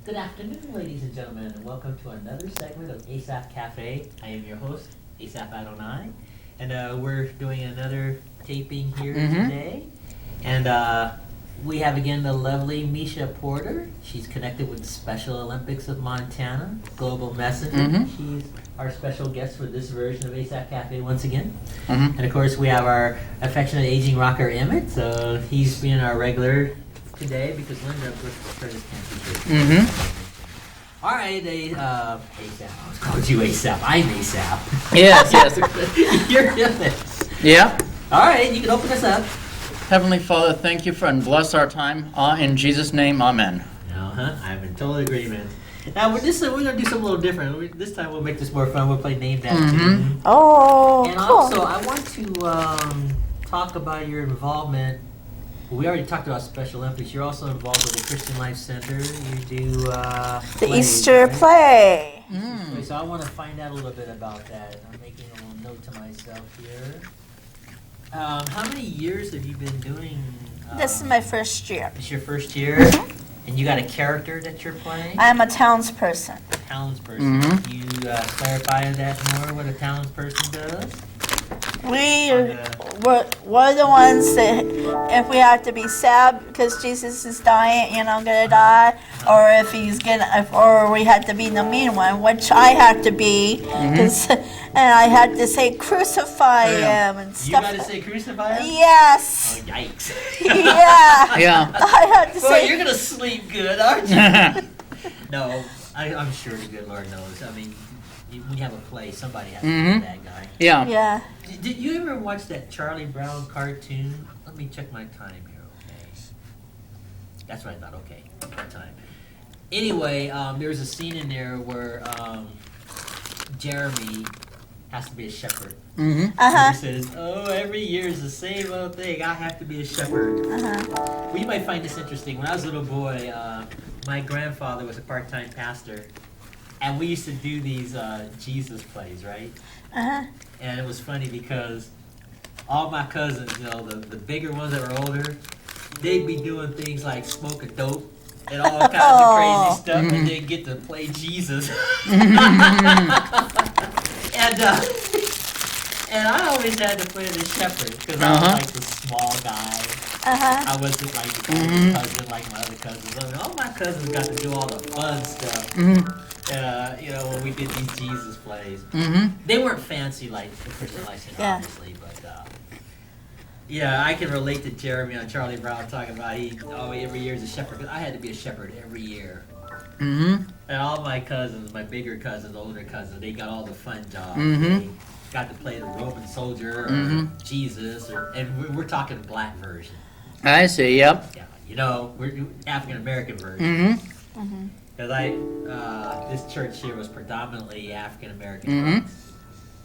Good afternoon, ladies and gentlemen, and welcome to another segment of Asaph Cafe. I am your host, Asaph Adonai, and we're doing another taping here today. And we have again the lovely Meesha Porter. She's connected with the Special Olympics of Montana, Global Messenger. She's our special guest for this version of Asaph Cafe once again. And of course, we have our affectionate aging rocker Emmett. So he's being our regular today because Linda with Curtis can't be here. All right, Asaph. I was calling you Asaph. I'm Asaph. Yes, yes. You're Emmett. Yeah. All right, you can open us up. Heavenly Father, thank you for and bless our time. In Jesus' name, amen. I'm in total agreement. Now, we're going to do something a little different. This time we'll make this more fun. We'll play Name That Tune. Oh, and cool. also, I want to talk about your involvement. We already talked about Special Olympics. You're also involved with the Christian Life Center. You do the plays, Easter right? play. So I want to find out a little bit about that. I'm making a little note to myself here. How many years have you been doing? This is my first year. It's your first year, and you got a character that you're playing. I'm a townsperson. Townsperson. Can you clarify that more? What a townsperson does? We're the ones that, if we have to be sad because Jesus is dying, gonna die, or if he's or we had to be the mean one, which I had to be, and I had to say crucify him and stuff. You got to say crucify him? Yes. Oh, yikes. Yeah. Yeah. I had to Well, say. you're gonna sleep good, aren't you? No, I'm sure the good Lord knows. I mean, when you have a play, somebody has to be that guy. Yeah. Yeah. Did you ever watch that Charlie Brown cartoon? Let me check my time here, okay? That's what I thought, okay. My time. Anyway, there's a scene in there where Jeremy has to be a shepherd. He says, oh, every year is the same old thing. I have to be a shepherd. Well, you might find this interesting. When I was a little boy, my grandfather was a part-time pastor. And we used to do these Jesus plays, right? And it was funny because all my cousins, the bigger ones that were older, they'd be doing things like smoking dope and all kinds of crazy stuff, and they'd get to play Jesus. And I always had to play the shepherd because I was like the small guy. I wasn't like the cousin like my other cousins. I mean, all my cousins got to do all the fun stuff. When we did these Jesus plays. They weren't fancy like the Christian Life Center, obviously, but yeah, I can relate to Jeremy on Charlie Brown talking about every year is a shepherd. Because I had to be a shepherd every year. And all my cousins, my bigger cousins, older cousins, they got all the fun jobs. They got to play the Roman soldier or Jesus, and we're talking black version. I see, yep. Yeah, we're African American version. Because this church here was predominantly African American.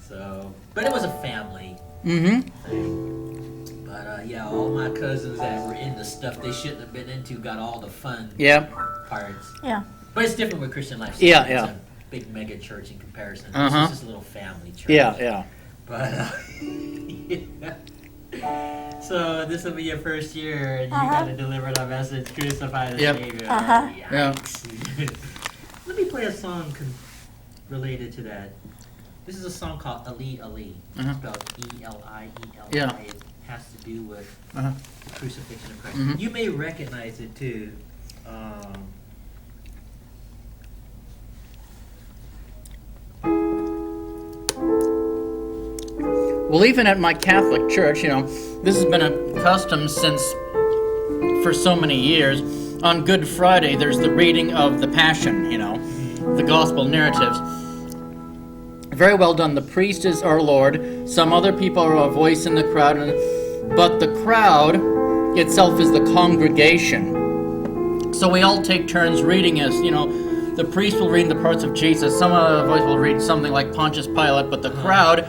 So, but it was a family thing. But yeah, all my cousins that were into stuff they shouldn't have been into got all the fun parts. Yeah. But it's different with Christian Life. Yeah. It's a big mega church in comparison. This is just a little family church. Yeah. But so this will be your first year, and you got to deliver the message, crucify the Savior. Yikes. Let me play a song related to that. This is a song called Ali Ali, spelled E-L-I-E-L-I. Yeah. It has to do with the crucifixion of Christ. You may recognize it too. Well, even at my Catholic church, this has been a custom for so many years. On Good Friday, there's the reading of the Passion, the Gospel narratives. Very well done. The priest is our Lord. Some other people are a voice in the crowd, but the crowd itself is the congregation. So we all take turns reading as, the priest will read the parts of Jesus. Some other voice will read something like Pontius Pilate, but the crowd,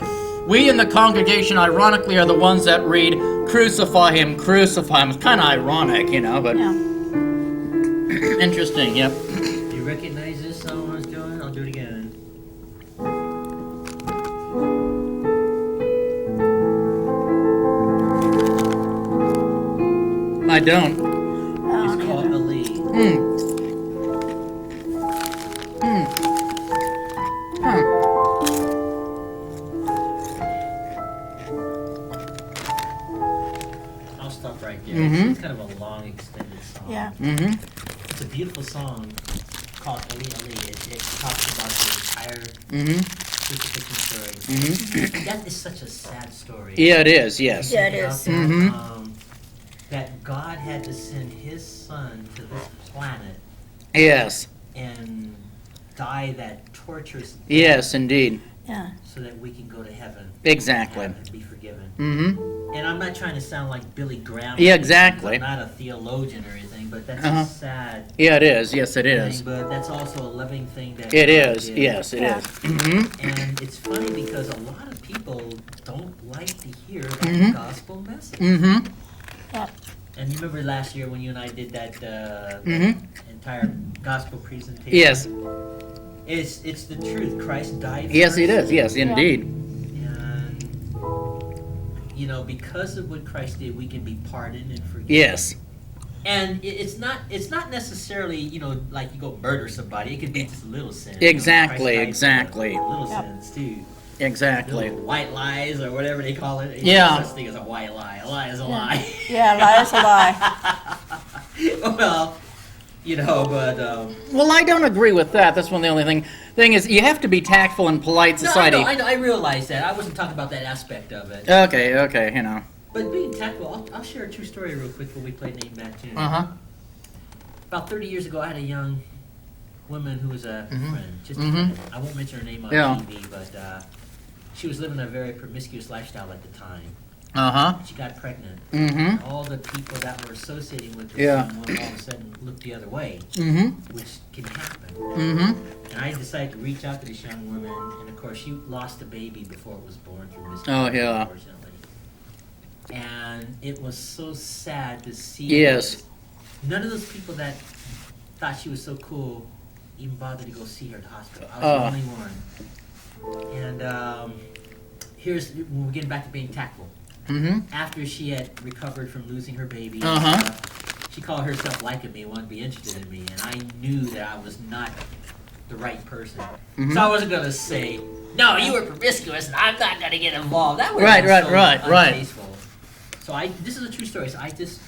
we in the congregation, ironically, are the ones that read, crucify him, crucify him. It's kind of ironic, but interesting, yep. You recognize this song I was doing? I'll do it again. I don't. It's called Ali. It's a beautiful song called Ali Ali. It talks about the entire crucifixion story. That is such a sad story. Yeah, it is. Yes. Yeah, it is. That God had to send His Son to this planet Yes. and die that torturous death Yes, indeed. Yeah. so that we can go to heaven. Exactly. And be forgiven. Mm-hmm. And I'm not trying to sound like Billy Graham. Yeah, exactly. I'm not a theologian or anything, but that's Uh-huh. a sad Yeah, it is. Yes, it is. thing. But that's also a loving thing that It God is. did. Yes, it Yeah. is. Mm-hmm. And it's funny because a lot of people don't like to hear that Mhm. gospel message. Mm-hmm. And you remember last year when you and I did that Mhm. entire gospel presentation? Yes. It's the truth. Christ died for Yes, us. it is. Yes, indeed. And, because of what Christ did, we can be pardoned and forgiven. Yes. And it's not necessarily, like you go murder somebody. It could be just a little sin. Exactly, Christ died for exactly. Little Yep. sins, too. Exactly. Little white lies or whatever they call it. Yeah. There's no such thing as a white lie. A lie is a lie. Yeah, lie is a lie. Well, but... Well, I don't agree with that. That's one of the only thing is you have to be tactful in polite society. No, I know, I realize that. I wasn't talking about that aspect of it. Okay, But being tactful, I'll share a true story real quick before we play Name That Tune. Uh-huh. About 30 years ago, I had a young woman who was a friend, just a Mhm. friend. I won't mention her name on Yeah. TV, but she was living a very promiscuous lifestyle at the time. Uh-huh. She got pregnant. Mm-hmm. All the people that were associating with this Yeah. young woman all of a sudden looked the other way, Mm-hmm. which can happen. Mm-hmm. And I decided to reach out to this young woman, and of course, she lost a baby before it was born through miscarriage, Oh, yeah. unfortunately. And it was so sad to see. Yes. this. None of those people that thought she was so cool even bothered to go see her at the hospital. I was Oh. the only one. And we're getting back to being tactful. Mm-hmm. After she had recovered from losing her baby, Uh-huh. she called herself liking me, wanted to be interested in me, and I knew that I was not the right person. Mhm. So I wasn't gonna say, "No, you were promiscuous, and I'm not gonna get involved." That would Right, have been right, so right. untasteful. So this is a true story. So I just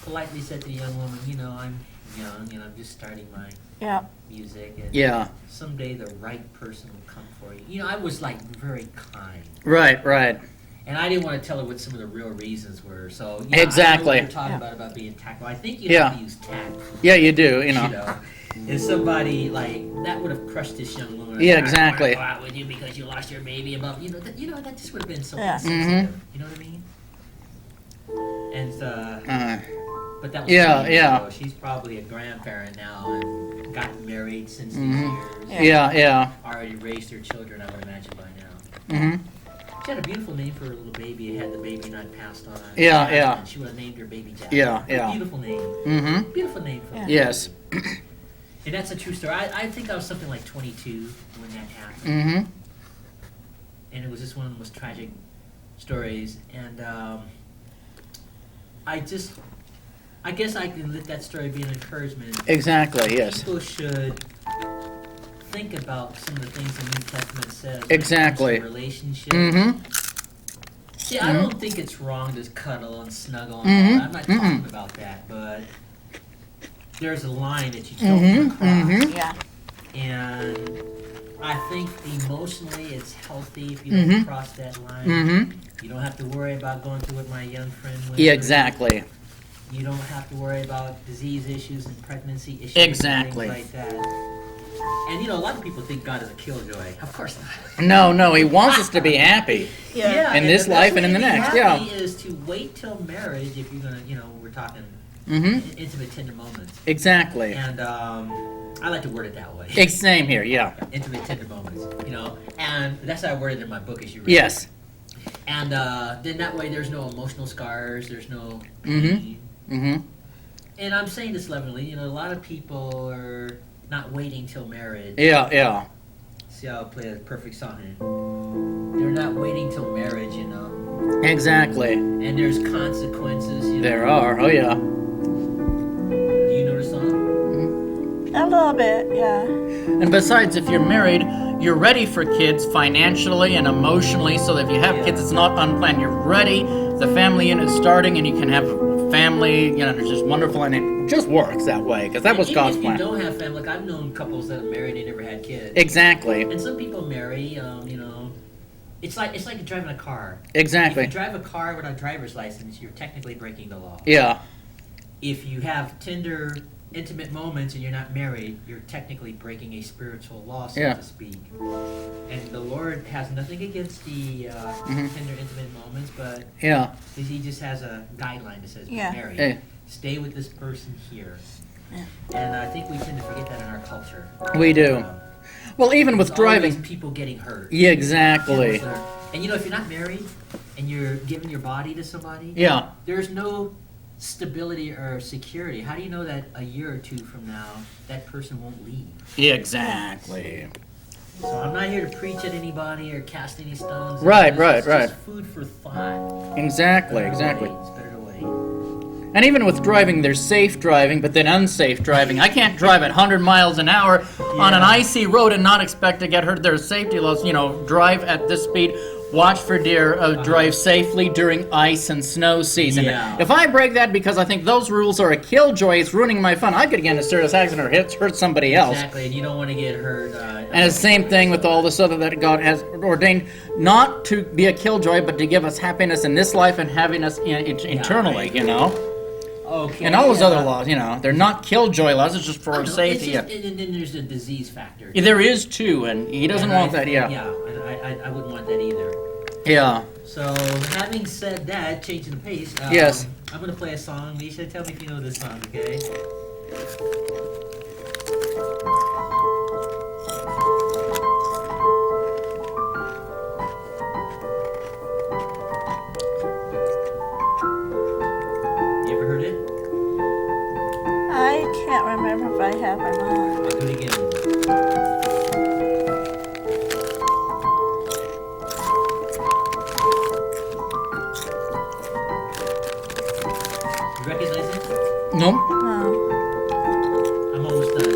politely said to the young woman, I'm young and I'm just starting my Yeah. music, and Yeah. someday the right person will come for you. I was like very kind. Right. And I didn't want to tell her what some of the real reasons were. So Exactly. I know what you're talking Yeah. about being tactful. I think you Yeah. have to use tact. Yeah, you do, If somebody like that would have crushed this young woman. Yeah, I exactly. want to go out with you because you lost your baby, and blah, that just would have been so Yeah. insensitive. Mhm. You know what I mean? And Uh, but that was Yeah, 20 years yeah. ago. She's probably a grandparent now and gotten married since Mhm. these years. yeah. Already raised her children, I would imagine by now. Mm-hmm. She had a beautiful name for her little baby. Had the baby not passed on. Yeah, yeah. And she would have named her baby Jack. Yeah, yeah. Beautiful name. Mm-hmm. Beautiful name for Yeah. her. Yes. And that's a true story. I think I was something like 22 when that happened. Mm-hmm. And it was just one of the most tragic stories. And I guess I can let that story be an encouragement. Exactly, yes. People should think about some of the things the New Testament says. when it comes to Exactly. relationships. Mm-hmm. See, I don't think it's wrong to cuddle and snuggle and Mhm. all that. I'm not talking Mhm. about that, but there's a line that you don't Mhm. cross. Mhm. Yeah. And I think emotionally it's healthy if you Mhm. don't cross that line. Mm-hmm. You don't have to worry about going through what my young friend went Yeah, through. exactly. You don't have to worry about disease issues and pregnancy issues Exactly. and things like that. And a lot of people think God is a killjoy. Of course not. No, he wants us to be happy. Yeah. In and this the best life and in way the to be next, happy yeah. is to wait till marriage if you're gonna, we're talking Mm-hmm. intimate, tender moments. Exactly. And I like to word it that way. It's same here, yeah. Intimate, tender moments. And that's how I worded it in my book, as you read. Yes. And then that way, there's no emotional scars. There's no Mhm. pain. Mm-hmm. And I'm saying this lovingly. A lot of people are not waiting till marriage. Yeah. See how I play a perfect song here. They're not waiting till marriage, Exactly. And there's consequences, There are. Oh, yeah. Do you know the song? A little bit, yeah. And besides, if you're married, you're ready for kids financially and emotionally, so that if you have kids, it's not unplanned. You're ready. The family unit's starting, and you can have family, you know, it's just wonderful, and it just works that way because that was Even God's if plan. you don't have family, like I've known couples that are married and never had kids. Exactly. And some people marry, you know, it's like driving a car. Exactly. If you drive a car without a driver's license, you're technically breaking the law. Yeah. If you have tender, intimate moments and you're not married, you're technically breaking a spiritual law, so to speak. And the Lord has nothing against the tender, intimate moments, but He just has a guideline that says, be married. Hey. Stay with this person here. And I think we tend to forget that in our culture. We do. Well, even with There's driving, always people getting hurt. Yeah, exactly. And you know, if you're not married and you're giving your body to somebody, there's no stability or security. How do you know that a year or two from now that person won't leave? Yeah, exactly. So I'm not here to preach at anybody or cast any stones. Right. It's just food for thought. Exactly. It's better to wait. And even with driving, there's safe driving, but then unsafe driving. I can't drive at 100 miles an hour on an icy road and not expect to get hurt. There's safety laws, you know, drive at this speed, watch for deer, drive safely during ice and snow season. Yeah. If I break that because I think those rules are a killjoy, it's ruining my fun, I could get in a serious accident or hurt somebody else. Exactly, and you don't want to get hurt. And it's the same thing with all this other that God has ordained, not to be a killjoy, but to give us happiness in this life and happiness eternally, you know? Okay. And all those other laws, you know, they're not killjoy laws, it's just for our safety. And then there's a disease factor. Yeah, there is too, and he doesn't want that, Yeah, and I wouldn't want that either. Yeah. So, having said that, changing the pace, yes. I'm going to play a song. Meesha, tell me if you know this song, okay? You ever heard it? I can't remember if I have or not. I'll do it again. You recognize it? No? No. I'm almost done.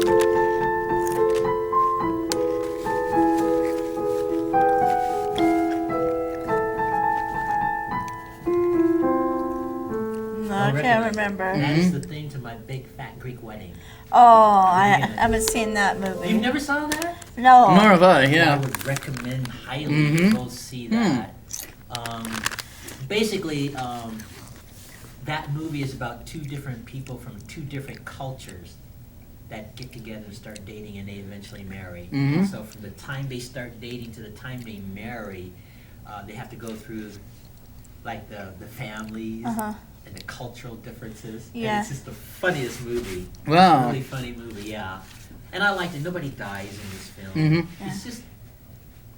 No, I can't remember. That's the thing to my big fat Greek wedding. Oh, I haven't seen that movie. You never saw that? No. Nor have I, I would recommend highly to go see that. Basically, that movie is about two different people from two different cultures that get together and start dating, and they eventually marry. So from the time they start dating to the time they marry, they have to go through like the families and the cultural differences. Yeah. And it's just the funniest movie. Wow. Really funny movie, yeah. And I liked it. Nobody dies in this film.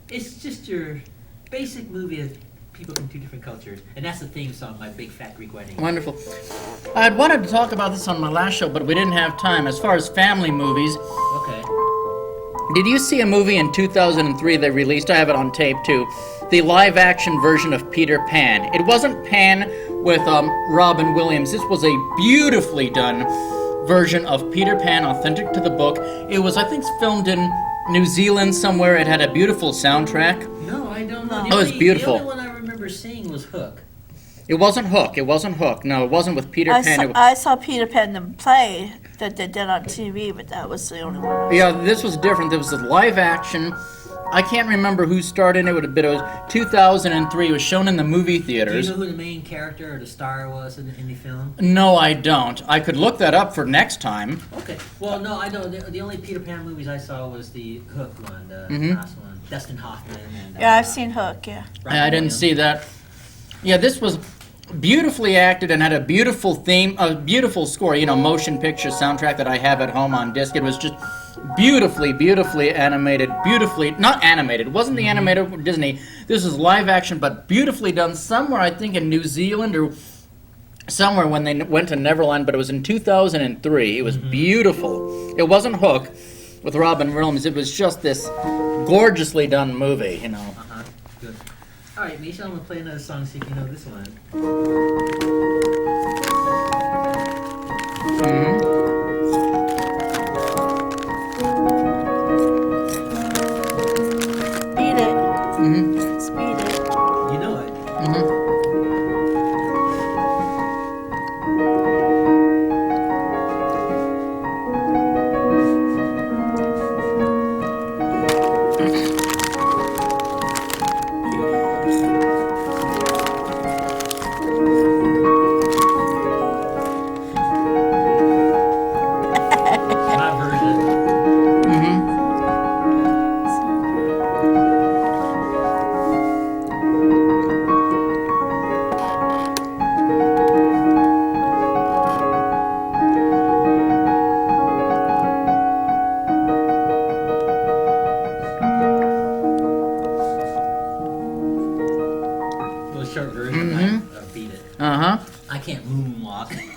It's just your basic movie of people from two different cultures. And that's the theme song, My Big Fat Greek Wedding. Wonderful. I had wanted to talk about this on my last show, but we didn't have time. As far as family movies, Okay. did you see a movie in 2003 they released? I have it on tape too. The live-action version of Peter Pan. It wasn't Pan with Robin Williams. This was a beautifully done version of Peter Pan, authentic to the book. It was, I think, filmed in New Zealand somewhere. It had a beautiful soundtrack. No, I don't know. Oh, it's beautiful. The only one I remember seeing was Hook. It wasn't Hook. It wasn't Hook. No, it wasn't with Peter Pan. I saw Peter Pan the play that they did on TV, but that was the only one. Yeah, this was different. There was a live action. I can't remember who starred in it. It was 2003. It was shown in the movie Do theaters. you know who the main character or the star was in the film? No, I don't. I could look that up for next time. Okay. Well, no, I know. The only Peter Pan movies I saw was the Hook one, the last one. Dustin Hoffman. And, Yeah, I've seen Hook, yeah. I didn't see that. Yeah, this was beautifully acted and had a beautiful theme, a beautiful score, you know, motion picture soundtrack that I have at home on disc. It was just beautifully animated, not animated, it wasn't the animated from Disney. This was live action, but beautifully done somewhere, I think in New Zealand or somewhere when they went to Neverland, but it was in 2003. It was beautiful. It wasn't Hook with Robin Williams. It was just this gorgeously done movie, you know. Good. All right, Meesha, I'm going to play another song, see if you know this one. Speed it. Speed it. You know it.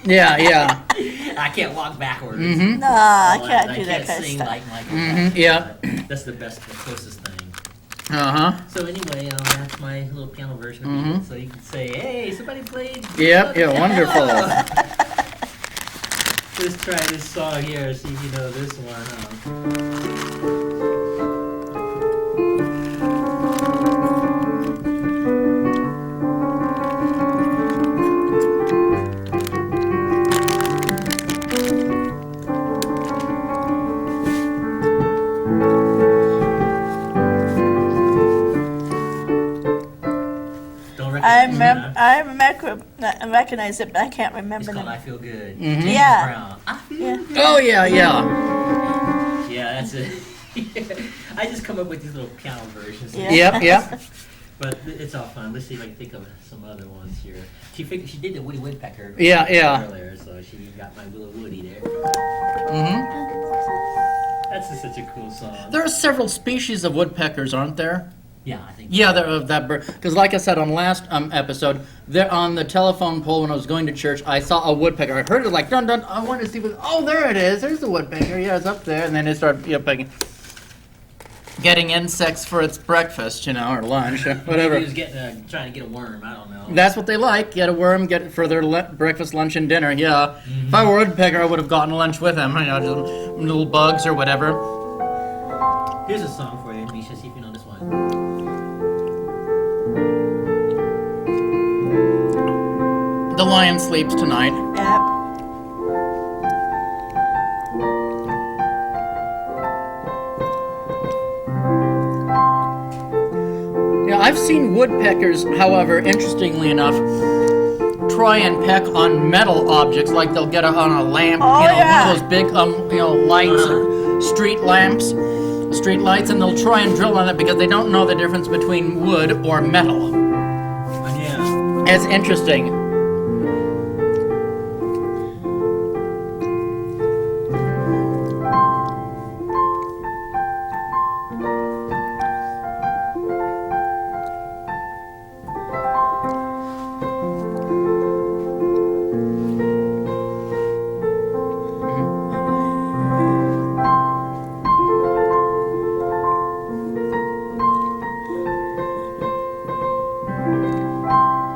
Yeah, yeah. I can't walk backwards. Mm-hmm. No, I All can't that. do that I kind can't of sing stuff. like Michael. Mhm, Jackson, yeah. but that's the closest thing. Uh-huh. So anyway, that's my little piano version of it. So you can say, "Hey, somebody played." Yep, yeah, wonderful. Let's try this song here. See if you know this one. Don't I recognize it, but I can't It's remember called them. "I Feel Good." Mhm. Yeah. Brown. I feel Yeah. good. Oh, yeah, yeah. Yeah, that's it. I just come up with these little piano versions. Yeah. Yep, yep. But it's all fun. Let's see if I can think of some other ones here. She did the Woody Woodpecker Yeah, yeah. earlier, so she got my little Woody there. Mm-hmm. That's just such a cool song. There are several species of woodpeckers, aren't there? Yeah, I think. Yeah, there of that bird. Because, like I said on last episode, there on the telephone pole when I was going to church, I saw a woodpecker. I heard it like dun dun. I wanted to see what. Oh, there it is. There's the woodpecker. Yeah, it's up there. And then it started pecking, getting insects for its breakfast, or lunch, or whatever. He was getting trying to get a worm. I don't know. That's what they like. Get a worm, get it for their breakfast, lunch, and dinner. Yeah. If I were a woodpecker, I would have gotten lunch with them. Just little bugs or whatever. Here's a song for you, Meesha. See if you know this one. The lion sleeps tonight. Yep. Yeah, I've seen woodpeckers, however, interestingly enough, try and peck on metal objects, like they'll get on a lamp, Oh, yeah. one of those big, lights, street lamps, street lights, and they'll try and drill on it because they don't know the difference between wood or metal. Yeah. It's interesting.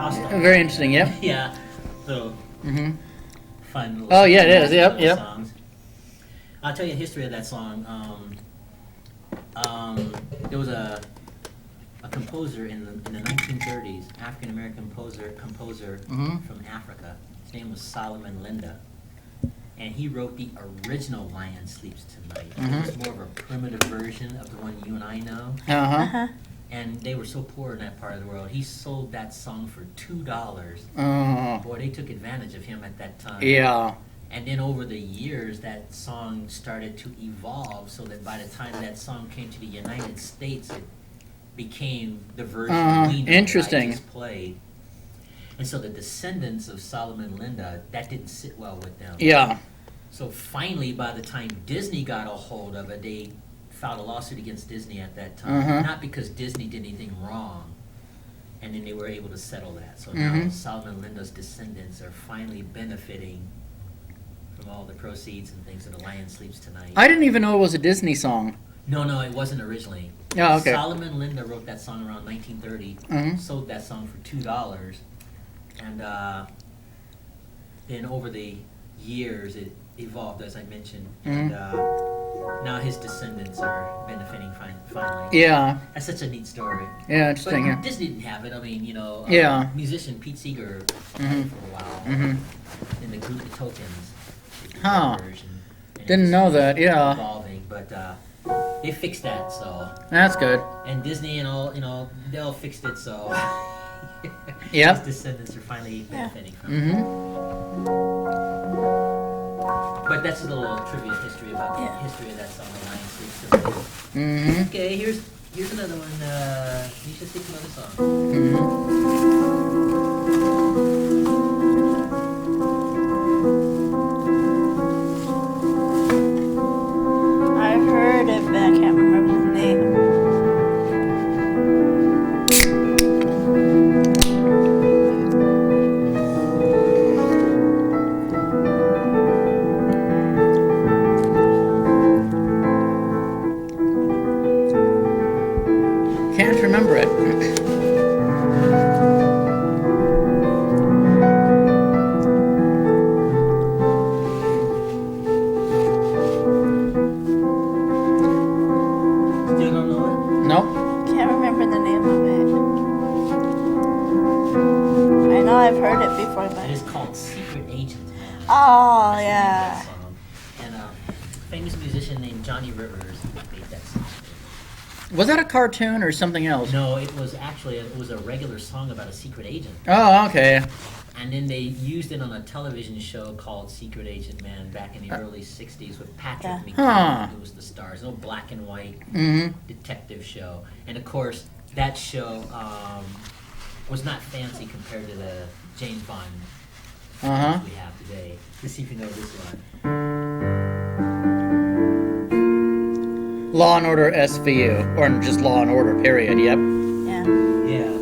I'll stop. Very interesting, yep. Yeah. So Mm-hmm. fun. Little Oh, yeah, it is. songs, Yep, little yep. songs. I'll tell you the history of that song. There was a composer in the 1930s, African American composer Mhm. from Africa. His name was Solomon Linda, and he wrote the original "Lion Sleeps Tonight." Mhm. It was more of a primitive version of the one you and I know. Uh-huh. And they were so poor in that part of the world. He sold that song for $2. Oh, Boy, they took advantage of him at that time. yeah. And then over the years, that song started to evolve so that by the time that song came to the United States, it became the version we know that I Interesting. just played. And so the descendants of Solomon Linda, that didn't sit well with them. Yeah. So finally, by the time Disney got a hold of it, they filed a lawsuit against Disney at that time. Uh-huh. Not because Disney did anything wrong. And then they were able to settle that. So now Mhm. Solomon Linda's descendants are finally benefiting from all the proceeds and things of The Lion Sleeps Tonight. I didn't even know it was a Disney song. No, it wasn't originally. Oh, okay. Solomon Linda wrote that song around 1930, Mhm. sold that song for $2, and then over the years it evolved, as I mentioned, and now his descendants are benefiting finally. Yeah. That's such a neat story. Yeah, interesting. But Yeah. Disney didn't have it. I mean, Yeah. musician Pete Seeger had Mhm. it for a while Mhm. in the group The Tokens. Huh. Version. And it Didn't just know that, keeps yeah. Evolving, but they fixed that, so. That's good. And Disney and all, they all fixed it, so. Yep. His descendants are finally benefiting from it. Mm-hmm. But that's a little trivia history about the history of that song, The Lion Sleeps Tonight. Mm-hmm. Okay, here's another one. You should think another song. Mm-hmm. I've heard it, but I can't remember the name. remember it. Still don't know it? Nope. Can't remember the name of it. I know I've heard it before, It but is called Secret Agent Man. oh That's the name of yeah, that song. And a famous musician named Johnny Rivers made that song. Was that a cartoon or something else? No, it was actually it was a regular song about a secret agent. Oh, okay. And then they used it on a television show called Secret Agent Man back in the early 60s with Patrick Yeah. McGee, Huh. who was the star. It's a little black and white Mm-hmm. detective show. And of course, that show was not fancy compared to the James Bond Uh-huh. we have today. Let's see if you know this one. Law and Order SVU, or just Law and Order, period, yep. yeah. Yeah.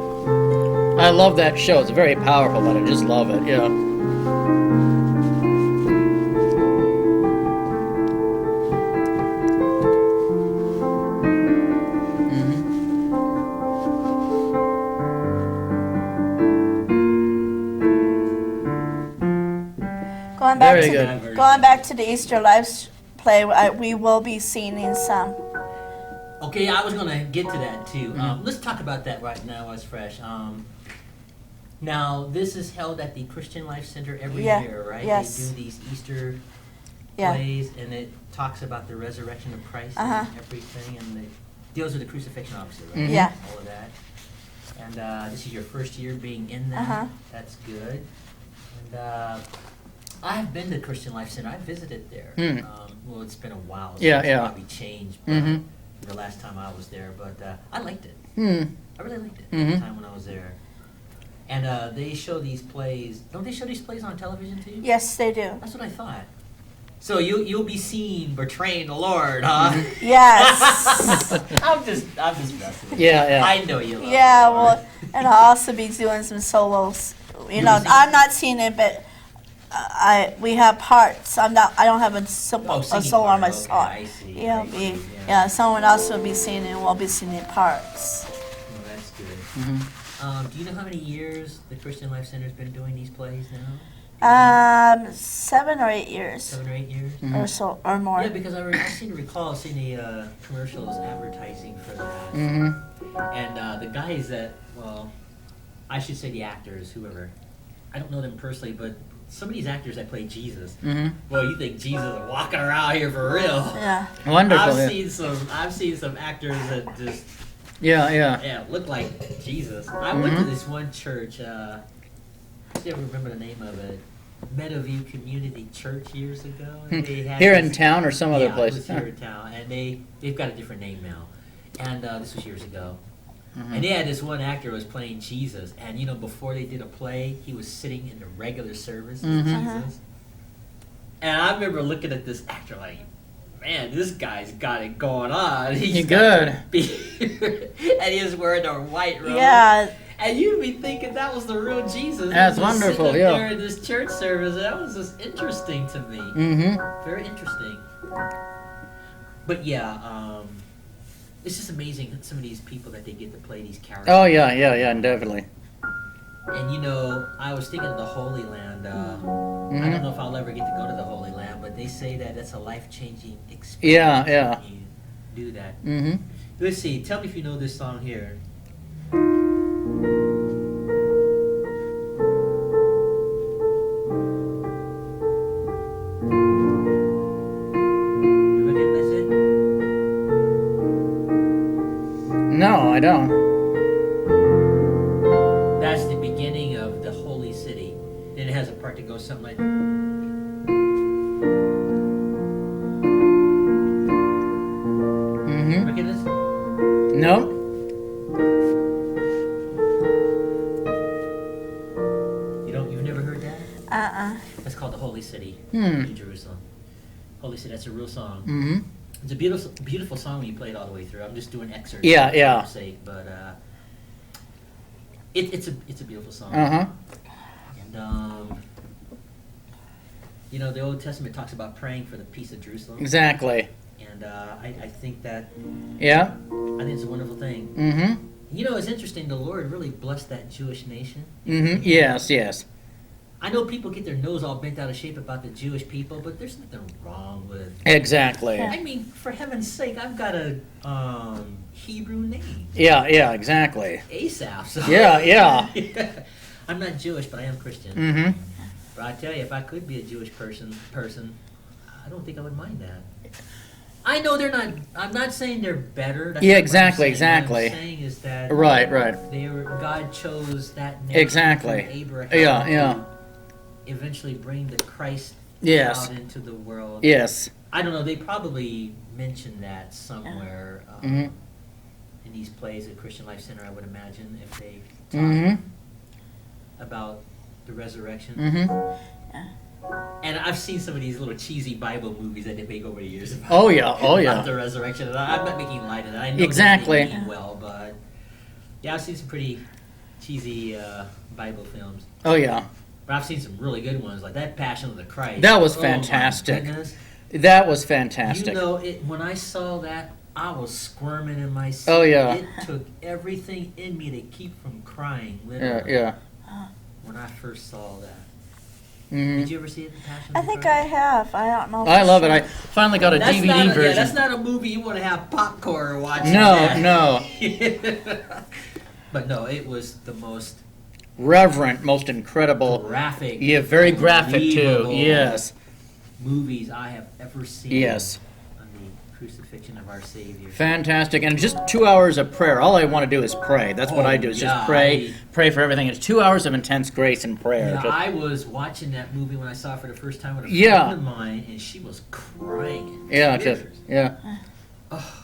Mm-hmm. I love that show. It's very powerful, but I just love it, yeah. Going back Very to good. going back to the Easter Lives play, we will be singing some. Okay, I was gonna get to that too. Mm-hmm. Let's talk about that right now as fresh. Now, this is held at the Christian Life Center every Yeah, year, right? yes. They do these Easter Yeah. plays, and it talks about the resurrection of Christ Uh-huh. and everything, and it deals with the crucifixion, obviously, right? Mhm. Yeah. All of that. And this is your first year being in that. Uh-huh. That's good. And I have been to Christian Life Center. I visited there. Hmm. Well, it's been a while. So Yeah, it's yeah. probably changed. But Mhm. the last time I was there, but I liked it. Hmm. I really liked it Mhm. the time when I was there. And they show these plays. Don't they show these plays on television too? Yes, they do. That's what I thought. So you'll be seen betraying the Lord, huh? Yes. I'm just messing with Yeah, you. yeah. I know you love Yeah, the Lord. well, and I'll also be doing some solos. You know, sing? I'm not seeing it, but we have parts. I don't have a solo Singing on my part. song. Okay, I see. Yeah, I see, yeah, someone else will be singing. We'll be singing parts. Well, that's good. Mhm. Do you know how many years the Christian Life Center's been doing these plays now? 7 or 8 years 7 or 8 years? or so or more. Yeah, because I seem to recall seeing the commercials advertising for that. Mm-hmm. And the guys that, well, I should say the actors, whoever. I don't know them personally, but some of these actors that play Jesus. Mm-hmm. Well, you think Jesus is walking around here for real? Yeah. Wonderful. I've Yeah. seen some actors that just Yeah. look like Jesus. I went to this one church. I can't remember the name of it. Meadowview Community Church years ago. And they had Here in this- town or some other yeah, place? it was here in town, and they've got a different name now. And this was years ago. Mhm. And they had this one actor who was playing Jesus, and you know, before they did a play, he was sitting in the regular service as Mhm. Jesus. And I remember looking at this actor like, man, this guy's got it going on. He's You got good. the beard, and he was wearing a white robe. Yeah. And you'd be thinking that was the real Jesus. That's He was just wonderful, sitting up yeah. there in this church service. That was just interesting to me. Mm-hmm. Very interesting. But yeah, it's just amazing some of these people that they get to play these characters. Oh, yeah, definitely. And you know, I was thinking of the Holy Land. I don't know if I'll ever get to go to the Holy Land, but they say that it's a life-changing experience Yeah. when you do that. Mm-hmm. Let's see. Tell me if you know this song here. You recognize it? No, I don't. That's the beginning of the Holy City. Then it has a part that goes something like. Mm-hmm. Recognize? No? You've never heard that? That's called the Holy City, Hmm. New Jerusalem. Holy City. That's a real song. Mm-hmm. It's a beautiful song when you play it all the way through. I'm just doing excerpts. Yeah, for yeah. time's sake, but it's a beautiful song. Uh-huh. And You know, the Old Testament talks about praying for the peace of Jerusalem. Exactly. And I think that, Yeah. I think it's a wonderful thing. Mm-hmm. You know, it's interesting, the Lord really blessed that Jewish nation. Mm-hmm. Yes, yes. I know people get their nose all bent out of shape about the Jewish people, but there's nothing wrong with... Exactly. I mean, for heaven's sake, I've got a Hebrew name. Yeah, yeah, exactly. Asaph. So Yeah, yeah. I'm not Jewish, but I am Christian. Mm-hmm. But I tell you, if I could be a Jewish person, I don't think I would mind that. I know they're not. I'm not saying they're better. That's Yeah, not what I'm exactly, saying. exactly. What I'm saying is that Right, right. God chose that nation Exactly. through Abraham Yeah, yeah. to eventually bring the Christ Yes. out into the world. Yes. I don't know. They probably mentioned that somewhere Mhm. in these plays at Christian Life Center. I would imagine if they talk Mm-hmm. about the resurrection. Mm-hmm. And I've seen some of these little cheesy Bible movies that they make over the years about, Oh, yeah, oh, yeah. about the resurrection. And I'm not making light of that. I know Exactly. that they mean well, but yeah, I've seen some pretty cheesy Bible films. Oh, yeah. But I've seen some really good ones, like that Passion of the Christ. That was Oh, my fantastic. goodness. That was fantastic. You know, when I saw that, I was squirming in my seat. Oh, yeah. It took everything in me to keep from crying, Yeah, literally, yeah. when I first saw that. Mm-hmm. Did you ever see it, The Passion I of the think Christ? I have. I don't know. I for love it. sure. I finally got a That's DVD not version. Yeah, that's not a movie you want to have popcorn watching. No, that. no. But no, it was the most Reverent, most incredible. graphic. Yeah, very graphic too. believable Yes. Movies I have ever seen. Yes. On the crucifixion of our Savior. Fantastic. And just 2 hours of prayer. All I want to do is pray. That's what Oh, I do is yeah, just pray, pray for everything. It's 2 hours of intense grace and prayer. Yeah, Just- I was watching that movie when I saw it for the first time with a Yeah. friend of mine, and she was crying. in yeah, just, tears. yeah. Oh.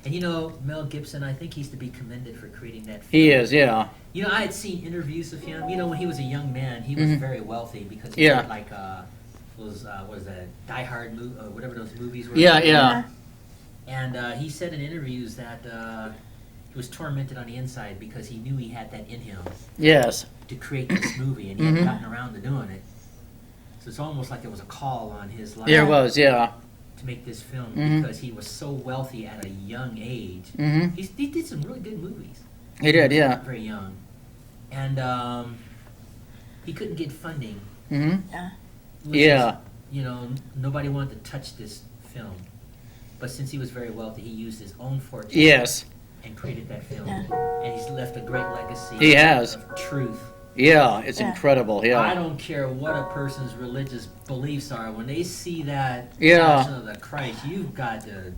And you know, Mel Gibson, I think he's to be commended for creating that film. He is, yeah. You know, I had seen interviews of him. You know, when he was a young man, he was Mhm. very wealthy because he Yeah. had like what is that, Die Hard, whatever those movies were. Yeah, yeah. And he said in interviews that he was tormented on the inside because he knew he had that in him Yes. to create this movie, and he Mhm. hadn't gotten around to doing it. So it's almost like it was a call on his life There was, yeah. to make this film Mhm. because he was so wealthy at a young age. Mm-hmm. He did some really good movies. He did, yeah. Very young. And he couldn't get funding. Mm-hmm. Which Yeah. is, you know, nobody wanted to touch this film. But since he was very wealthy, he used his own fortune Yes. and created that film. Yeah. And he's left a great legacy He has. of truth. Yeah, it's Yeah. incredible, I yeah. don't care what a person's religious beliefs are. When they see that Yeah. Passion of the Christ, you've got to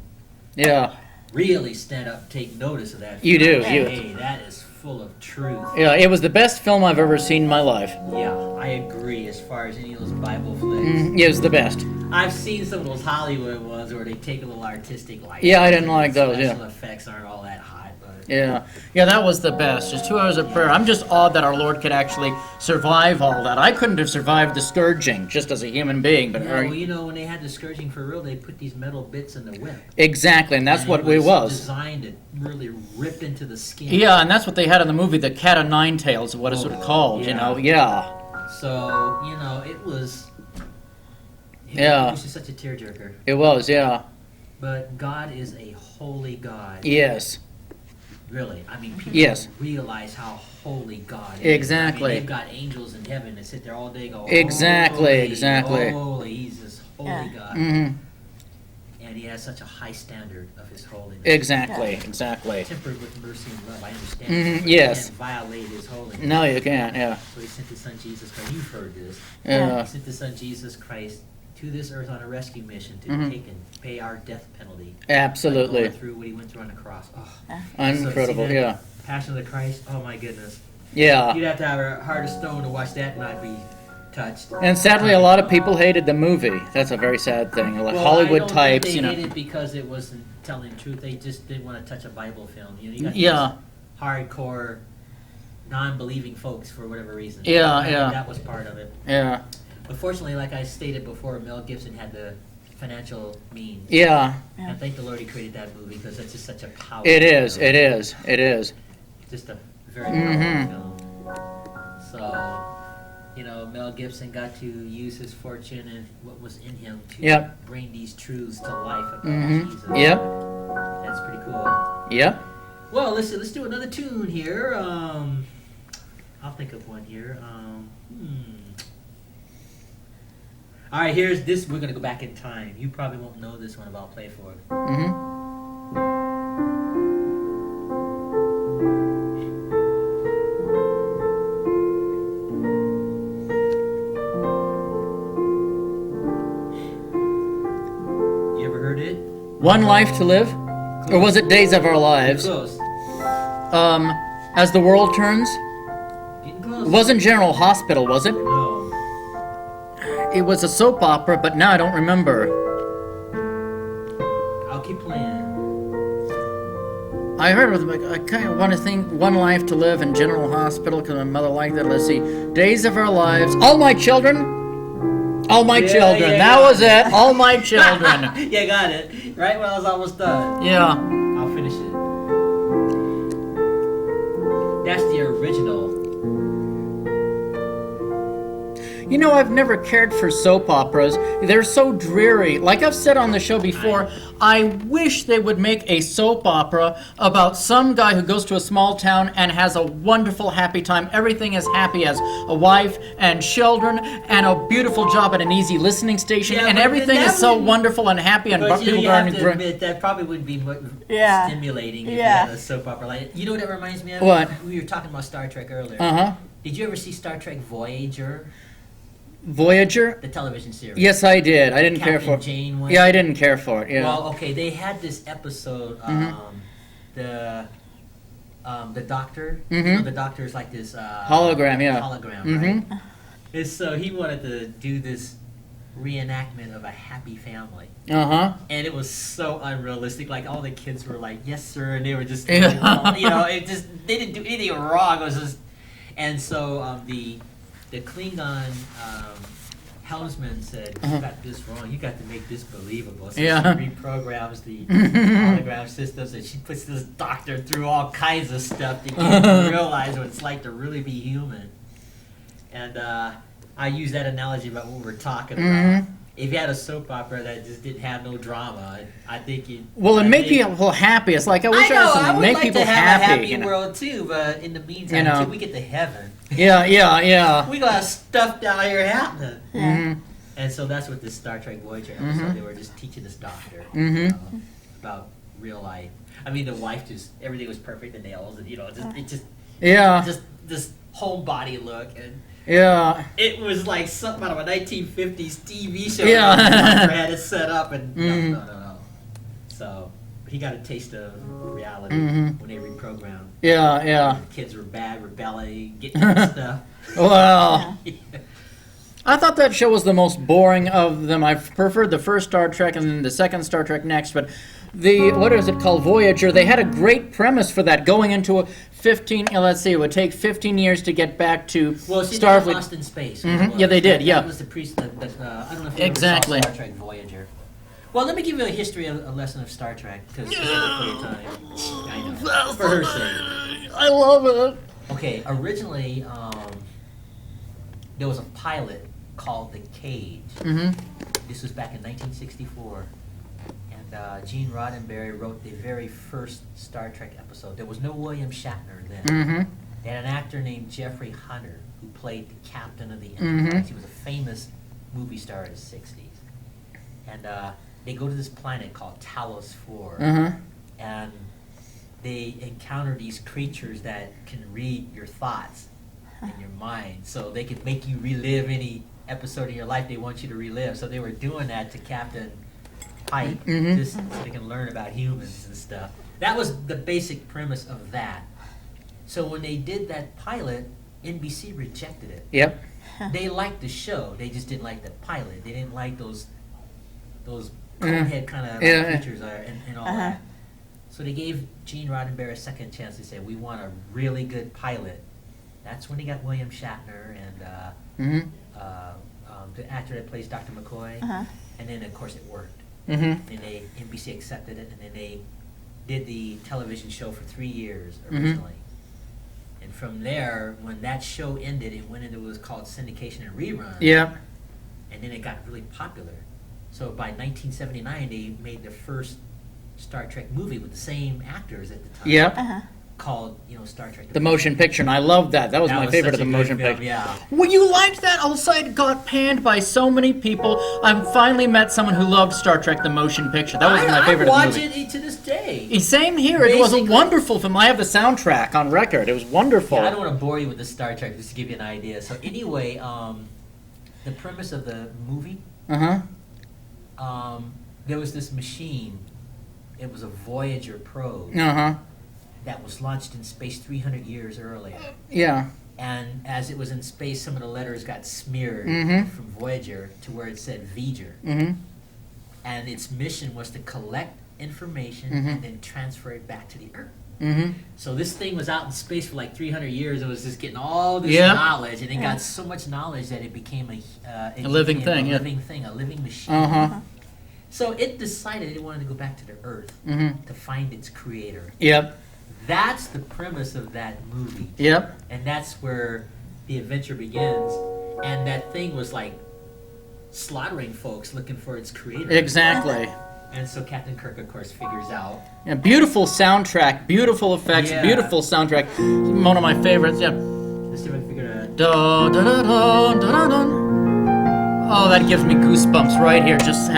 Yeah. really stand up, take notice of that. You do, film. you- Hey, that is full of truth. Yeah, it was the best film I've ever seen in my life. Yeah, I agree. As far as any of those Bible flicks, It was the best. I've seen some of those Hollywood ones where they take a little artistic license. Yeah, I didn't like those, yeah. Special effects aren't all that hot, but Yeah. Yeah, that was the best. Just 2 hours of prayer. I'm just awed that our Lord could actually survive all that. I couldn't have survived the scourging just as a human being, but no, you know, when they had the scourging for real, they put these metal bits in the whip. exactly, and that's And what it was. designed to really rip into the skin. Yeah, and that's what they had in the movie, the Cat o' Nine Tails, what it's sort of called, you know? Yeah. So, you know, it was Yeah. was just such a tearjerker. It was, yeah. But God is a holy God. Yes. Really. I mean, people Yes. don't realize how holy God is. Exactly. I mean, they've got angels in heaven that sit there all day going, Exactly, holy, exactly. holy. He's this holy Yeah. God. hmm And he has such a high standard of his holiness. Exactly, exactly. Tempered with mercy and love. I understand. Mhm, But yes. You can't violate his holiness. No, you can't, yeah. So he sent his son Jesus Christ. You've heard this. Yeah. He sent his son Jesus Christ to this earth on a rescue mission to Mhm. take and pay our death penalty. Absolutely. Going through what he went through on the cross. Oh. Incredible, So see that yeah. Passion of the Christ. Oh my goodness. Yeah. You'd have to have a heart of stone to watch that and not be touched. And sadly, a lot of people hated the movie. That's a very sad thing. Like Well, Hollywood I don't types, think you they know. did it because it wasn't telling the truth. They just didn't want to touch a Bible film. You know, you got these Yeah. hardcore, non-believing folks for whatever reason. Yeah, I think yeah. that was part of it. Yeah. But fortunately, like I stated before, Mel Gibson had the financial means. Yeah. And thank the Lord he created that movie because it's just such a powerful It is. film. It is. It is. Just a very powerful Mhm. film. So, Mel Gibson got to use his fortune and what was in him to Yep. bring these truths to life about Jesus. Yep. That's pretty cool. Yep. Well, let's do another tune here. I'll think of one here. All right, here's this. We're gonna go back in time. You probably won't know this one, but I'll play for it. You ever heard it? One Life to Live? Or was it Days of Our Lives? Close. As the World Turns? Getting close. It wasn't General Hospital, was it? No. It was a soap opera, but now I don't remember. I'll keep playing. I heard of it. I kind of want to think One Life to Live and General Hospital because my mother liked that. Let's see. Days of Our Lives. All My Children. All My Children. That was it. All My Children. Yeah, got it. Right when I was almost done. Yeah. I'll finish it. That's the original. I've never cared for soap operas. They're so dreary. Like I've said on the show before, I wish they would make a soap opera about some guy who goes to a small town and has a wonderful, happy time. Everything is happy as a wife and children and a beautiful job at an easy listening station. Yeah, and but everything that is so would- wonderful and happy. And But people you going have to admit that probably would be stimulating if you had a soap opera. Like, you know what that reminds me of? What? We were talking about Star Trek earlier. Uh-huh. Did you ever see Star Trek Voyager, Voyager? the television series? Yes, I did. I didn't care Captain for it. Janeway? Yeah, I didn't care for it. Yeah. Well, okay, they had this episode, the doctor. The doctor is like this Hologram, yeah. hologram, right? And so he wanted to do this reenactment of a happy family, Uh-huh. and it was so unrealistic. Like all the kids were like, "Yes, sir," and they were just, Yeah. they didn't do anything wrong. It was just, and so the Klingon helmsman said, "You got this wrong. You got to make this believable." So Yeah. she reprograms the hologram systems, and she puts this doctor through all kinds of stuff to get him to realize what it's like to really be human. And I use that analogy about what we're talking about. If you had a soap opera that just didn't have no drama, I think it. Well, and make people happy. It's like I wish I I would make like people to have happy. a happy world too, but in the meantime, until we get to heaven, Yeah. we got stuff down here happening. Yeah. And so that's what this Star Trek Voyager episode. They were just teaching this doctor about real life. I mean, the wife just everything was perfect, the nails, and just this homebody look, and it was like something out of a 1950s TV show. Yeah. The doctor had it set up, and no. So he got a taste of reality when they reprogrammed. Yeah. The kids were bad, rebelling, getting into stuff. Well, I thought that show was the most boring of them. I preferred the first Star Trek and then the second Star Trek next, but what is it called, Voyager, they had a great premise for that, going into a 15, it would take 15 years to get back to Starfleet. Lost in Space. Yeah, they did, That was the I don't know if you Exactly. ever saw Star Trek Voyager. Well, let me give you a history of a lesson of Star Trek, because for your time. I know. For her sake. I love it. Okay, originally, there was a pilot called The Cage. This was back in 1964. And Gene Roddenberry wrote the very first Star Trek episode. There was no William Shatner then. They had an actor named Jeffrey Hunter who played the captain of the Enterprise. He was a famous movie star in the 60s. And they go to this planet called Talos 4. And they encounter these creatures that can read your thoughts and your mind. So they can make you relive any episode of your life they want you to relive. So they were doing that to Captain Pike, just so they can learn about humans and stuff. That was the basic premise of that. So when they did that pilot, NBC rejected it. Yep. They liked the show, they just didn't like the pilot. They didn't like those conehead kind of creatures and all that. So they gave Gene Roddenberry a second chance. They said, we want a really good pilot. That's when they got William Shatner and the actor that plays Dr. McCoy. And then, of course, it worked. And NBC accepted it, and then they did the television show for 3 years originally. And And from there, when that show ended, it went into what was called syndication and rerun. Yeah. And then it got really popular. So by 1979, they made the first Star Trek movie with the same actors at the time. Yep. Called, Star Trek. The motion picture, and I loved that. That was my favorite of the motion picture. Yeah. Well, you liked that? Also, it got panned by so many people. I finally met someone who loved Star Trek: The Motion Picture. That was my favorite of the movie. I watch it to this day. Same here. It was a wonderful film. I have the soundtrack on record. It was wonderful. Yeah, I don't want to bore you with the Star Trek, just to give you an idea. So anyway, the premise of the movie. There was this machine. It was a Voyager probe. That was launched in space 300 years earlier. Yeah. And as it was in space, some of the letters got smeared from Voyager to where it said V'ger. And its mission was to collect information and then transfer it back to the Earth. So this thing was out in space for like 300 years. It was just getting all this knowledge, and it got so much knowledge that it became a living thing, a living machine. So it decided it wanted to go back to the Earth to find its creator. Yep. That's the premise of that movie. Yep. And that's where the adventure begins. And that thing was like slaughtering folks looking for its creator. Exactly. And so Captain Kirk, of course, figures out. Yeah, beautiful soundtrack, beautiful effects, beautiful soundtrack. One of my favorites. Yeah. Let's see if I can figure it out. Da, da, da, da, da, da, da. Oh, that gives me goosebumps right here, just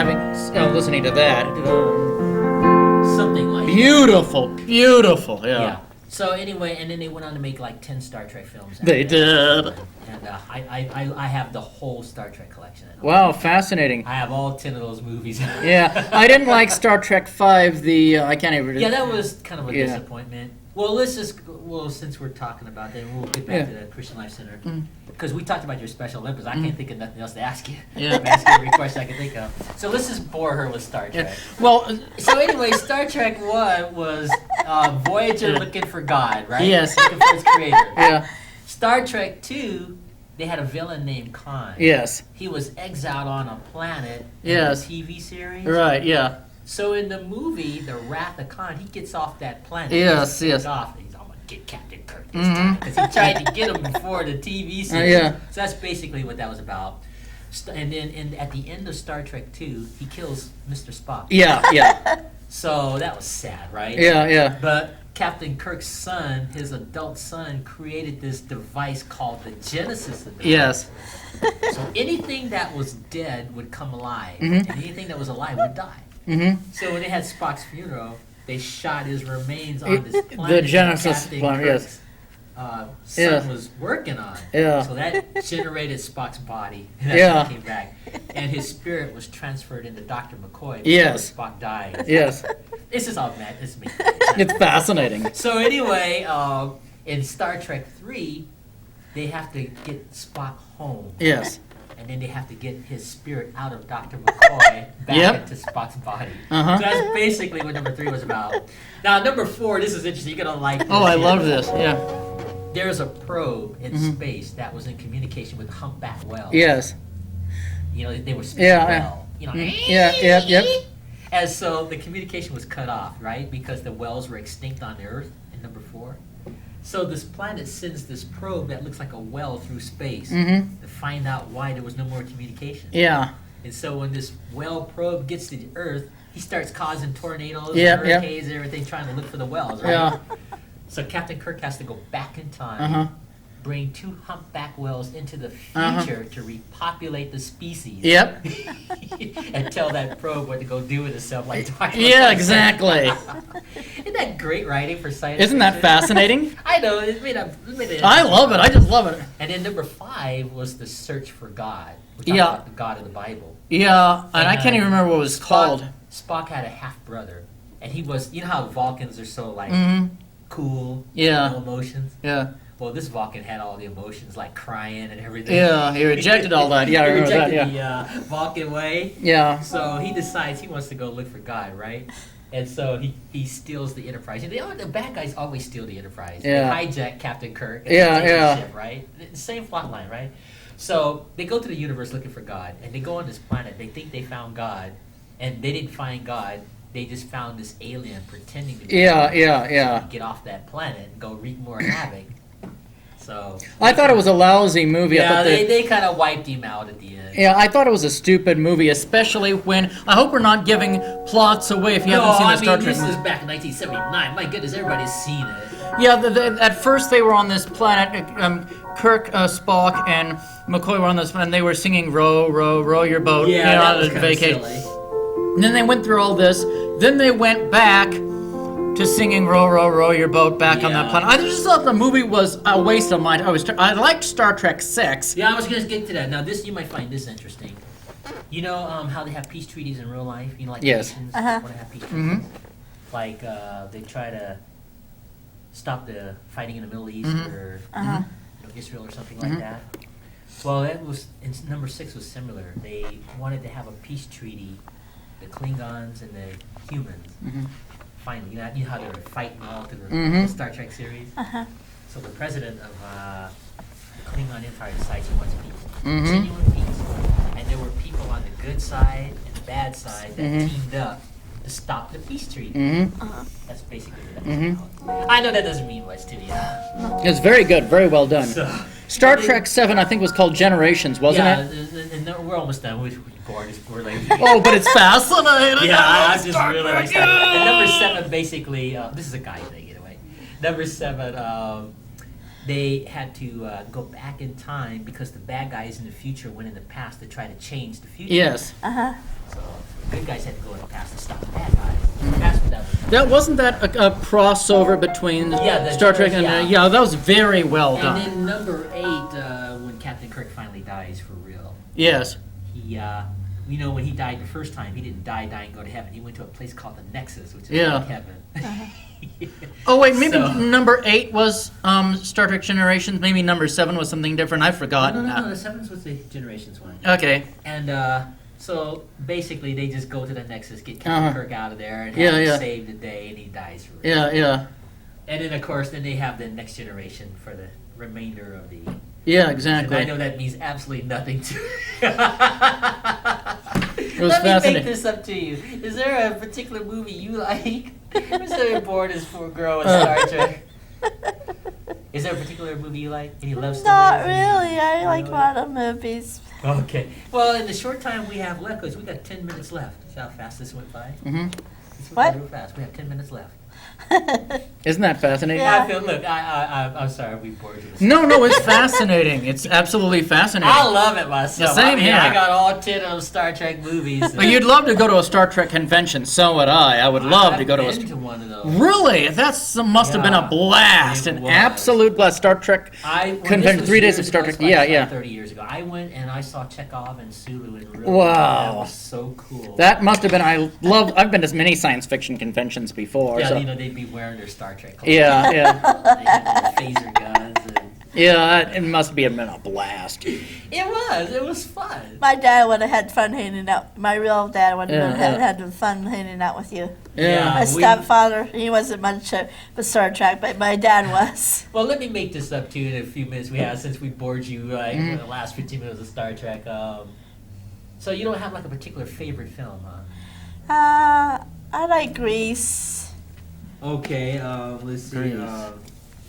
listening to that. Something like beautiful, beautiful, yeah. So anyway, and then they went on to make like 10 Star Trek films. They did. And I have the whole Star Trek collection. Wow, fascinating. I have all 10 of those movies. Yeah, I didn't like Star Trek V. I can't even. Yeah, that was kind of a disappointment. Well, since we're talking about that, we'll get back to the Christian Life Center. Because we talked about your Special Olympics. I can't think of nothing else to ask you. Yeah. I'm asking every question I can think of. So let's just bore her with Star Trek. Yeah. Well, so anyway, Star Trek 1 was Voyager looking for God, right? Yes. Looking for its creator. Yeah. Star Trek 2, they had a villain named Khan. Yes. He was exiled on a planet in a TV series. Right, yeah. So in the movie, The Wrath of Khan, he gets off that planet. Yes. He's off. He's, I'm going to get Captain Kirk this time. Because he tried to get him before the TV series. So that's basically what that was about. And then at the end of Star Trek 2, he kills Mr. Spock. Yeah. So that was sad, right? Yeah. But Captain Kirk's son, his adult son, created this device called the Genesis device. Yes. So anything that was dead would come alive, and anything that was alive would die. So when they had Spock's funeral, they shot his remains on this planet. The Genesis planet, yes. Son was working on. Yeah. So that generated Spock's body. And that's when he came back. And his spirit was transferred into Dr. McCoy before Spock died. Yes. This is all mad. It's me. It's fascinating. So anyway, in Star Trek 3, they have to get Spock home. Yes. And then they have to get his spirit out of Dr. McCoy back into Spock's body. So that's basically what number 3 was about. Now, number 4, this is interesting. You're going to like this. Oh, I love this. Yeah. There's a probe in space that was in communication with humpback whales. Yes. They were speaking well. Yep. And so the communication was cut off, right? Because the whales were extinct on the Earth in number 4. So this planet sends this probe that looks like a well through space to find out why there was no more communication. Yeah. And so when this well probe gets to the Earth, he starts causing tornadoes and hurricanes and everything, trying to look for the wells, right? Yeah. So Captain Kirk has to go back in time, bring 2 humpback whales into the future to repopulate the species. Yep. And tell that probe what to go do with itself, like exactly. Isn't that great writing for science Isn't that fascinating? I know. I love it. I just love it. And then number 5 was the search for God. We're talking about the God of the Bible. Yeah, and I can't even remember what it was called. Spock had a half brother, and he was. You know how Vulcans are so like cool, no emotions. Yeah. Well, this Vulcan had all the emotions, like crying and everything. Yeah, he rejected all that. Yeah, I remember that. Yeah. He rejected the Vulcan way. Yeah. So he decides he wants to go look for God, right? And so he steals the Enterprise. The bad guys always steal the Enterprise. Yeah. They hijack Captain Kirk and take his ship, right? Same plot line, right? So they go to the universe looking for God, and they go on this planet. They think they found God, and they didn't find God. They just found this alien pretending to be God. So they get off that planet and go wreak more havoc. So I thought it was a lousy movie. I yeah, thought they kind of wiped him out at the end. Yeah, I thought it was a stupid movie, especially when I hope we're not giving plots away if you haven't seen the Star Trek this movie. is back in 1979. My goodness, everybody's seen it. Yeah, at first they were on this planet. Kirk, Spock, and McCoy were on this, and they were singing "Row, row, row your boat." Yeah, you know, that was on kind of vacation. silly. And then they went through all this. Then they went back to singing "Row, row, row your boat" back on that Yeah. planet. I just thought the movie was a waste of my time. I liked Star Trek 6. Yeah, I was gonna get to that. Now, this you might find this interesting. You know how they have peace treaties in real life? You know, like Yes. nations Uh-huh. want to have peace treaties. Mhm. Like they try to stop the fighting in the Middle East Mhm. or Uh-huh. Israel or something Mhm. like that. Well, that was number 6 was similar. They wanted to have a peace treaty, the Klingons and the humans. Mhm. Finally, you know how they're fighting all through the Mhm. Star Trek series. Uh-huh. So the president of the Klingon Empire decides he wants peace, Mhm. genuine peace. And there were people on the good side and the bad side that Mhm. teamed up to stop the peace treaty. Mm-hmm. Uh-huh. That's basically what Mhm. that's about. I know that doesn't mean much to you. It's very good, very well done. So, Star Trek 7, I think, was called Generations, wasn't yeah, it? and we're almost done. We're bored. We're like, Oh, but it's fascinating. yeah, I just Star really like Trek. that. And number 7, basically, this is a guy thing, anyway. Number 7, they had to go back in time because the bad guys in the future went in the past to try to change the future. Yes. Uh-huh. So the good guys had to go in the past to stop the bad guys. That's what that was. That wasn't that a crossover between Yeah, the Star Trek and yeah. yeah, that was very well And done. then number 8, when Captain Kirk finally dies for real, Yes. he, when he died the first time, he didn't die and go to heaven. He went to a place called the Nexus, which is Yeah. like heaven. Oh wait, maybe So- number 8 was Star Trek Generations. Maybe number 7 was something different. I've No, forgotten no, now. the 7th was the Generations one. Okay. And so basically, they just go to the Nexus, get Captain Uh-huh. Kirk out of there, and Yeah, have him yeah. save the day, and he dies for real. Yeah. And then, of course, then they have the next generation for the remainder of the. Yeah, And I exactly. know that means absolutely nothing to. It was Let me fascinating. make this up to you. Is there a particular movie you like? I'm so bored as for a girl in Uh. Star Trek. Is there a particular movie you like? Any love stories? Not really. I like a Really? lot of movies. Okay. Well, in the short time we have left, because we got 10 minutes left. See how fast this went by? Hmm. This went What? by real fast. We have 10 minutes left. Isn't that fascinating? Yeah. I feel. Look, I'm sorry. We bored you. with this. No, it's fascinating. It's absolutely fascinating. I love it myself. The same I mean, here. I got all 10 of those Star Trek movies. But you'd love to go to a Star Trek convention. So would I. I would love to go to a. I've been to one of those. Really? Must have been a Yeah, blast, it an was. absolute blast. Star Trek When this convention, was 3 days years of Star ago, Trek. it's like Yeah, it's yeah. like 30 years ago. I went and I saw Chekhov and Sulu in real Wow. life. That was so cool. That must have been. I've been to many science fiction conventions before. yeah, so. they'd be wearing their Star Trek clothes. Yeah. They had their phaser guns. And Yeah, it must have been a blast. it was fun. My dad would have had fun hanging out. My real dad would have Yeah. had fun hanging out with you. Yeah. My stepfather, he wasn't much of a Star Trek, but my dad was. Well, let me make this up to you in a few minutes we have since we bored you in the last 15 minutes of Star Trek. So you don't have like a particular favorite film, huh? I like Grease. Okay, let's see. Grease.